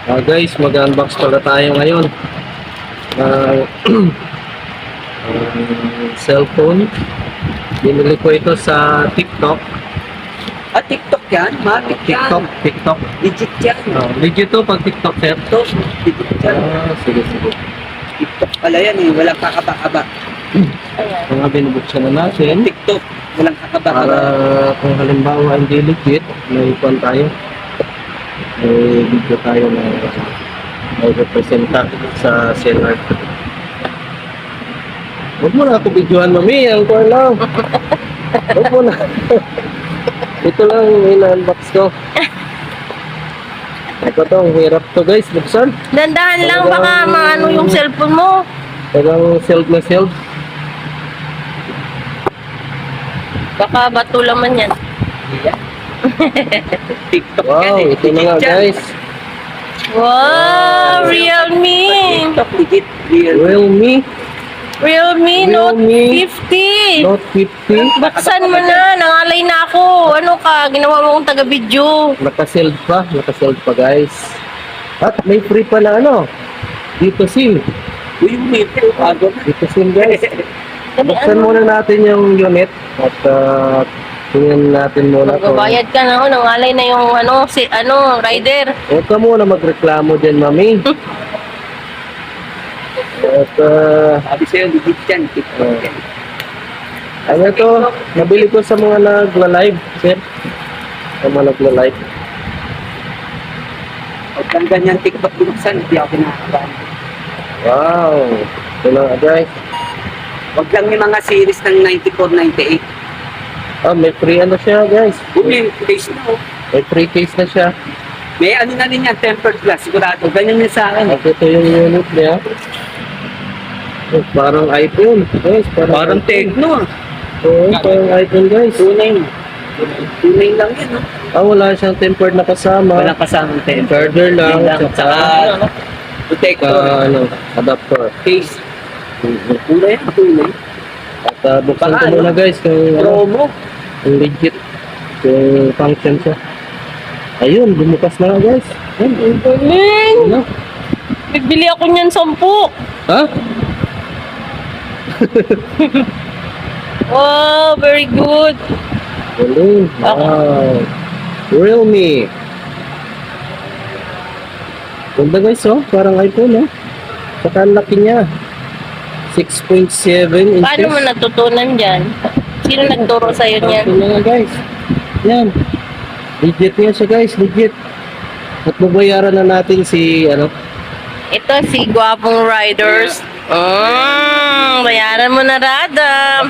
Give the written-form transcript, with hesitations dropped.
Guys, mag-unbox pala tayo ngayon ng cellphone. Binili ko ito sa TikTok. TikTok yan? Matik yan. TikTok. Legit yan. Legit to pag TikTok, sir? Ito, legit yan. Sige. TikTok pala yan eh. Walang kakaba-kaba. Mga binubuksan na natin. TikTok. Walang kakaba-kaba. Para kung halimbawa hindi legit, may ipon tayo. May video tayo na may representa sa seller. Huwag mo na ako videohan, mami. Ang kuha lang. Huwag mo na. Ito lang ina-unbox ko. Ito to, ang hirap to guys. Buksan. Dandahan lang, baka maano yung cellphone mo. Talagang sealed na sealed. Baka bato laman yan. TikTok yan Wow, eh. ito na nga Legit yan. guys. Wow, Realme. TikTok, legit. Real. Realme Realme Note Realme 50. Note 50. Baksan mo na, nangalay na ako. Ano ka, ginawa mo akong taga-video. Naka-sealed pa guys. At may free pa na ano. Dito SIM. Uy, may bago na. Dito SIM guys. Buksan muna natin yung unit at tingnan natin muna kung Magbabayad ka na ako, nangalay na yung rider. huwag ka muna magreklamo dyan, mami. At Sabi sa'yo, legit yan. TikTok yan. ano to, nabili ko sa mga nagla-live, sir. Sa mga nagla-live. Huwag kang ganyan TikTok binuksan, hindi ako kinakabahan. Wow. Ito na guys. Huwag lang yung mga series ng 94, 98. May free ano siya guys. Bumi, case na oh. May free case na siya. May ano na rin yan, tempered glass, sigurado. Ganyan yun sa akin. At ito yung unit niya. Parang iPhone guys. Parang Tecno ah. Oo, parang iPhone guys. Tunay. Tunay lang yan oh. Wala siyang tempered na kasama. Walang kasamang tempered. Charger lang. Tsaka protector. Adapter. Case. Tunay yan, tunay. At buksan ko Baka, muna guys kung Promo. kung legit kung function siya. Ayun, bumukas na nga guys. Ang galing! Ano? Bibili ako niyan 10. Ha? Wow, very good. Galing. Wow. Realme. Ganda guys oh, parang iPhone oh. Saka ang laki niya. 6.7 inches. Paano mo natutunan dyan? Sino nagturo sa'yo niyan? Ito na nga guys. Yan. Legit nga siya guys, legit. At babayaran na natin si ano. Ito si Guwapong Riders. Bayaran mo na, Radam.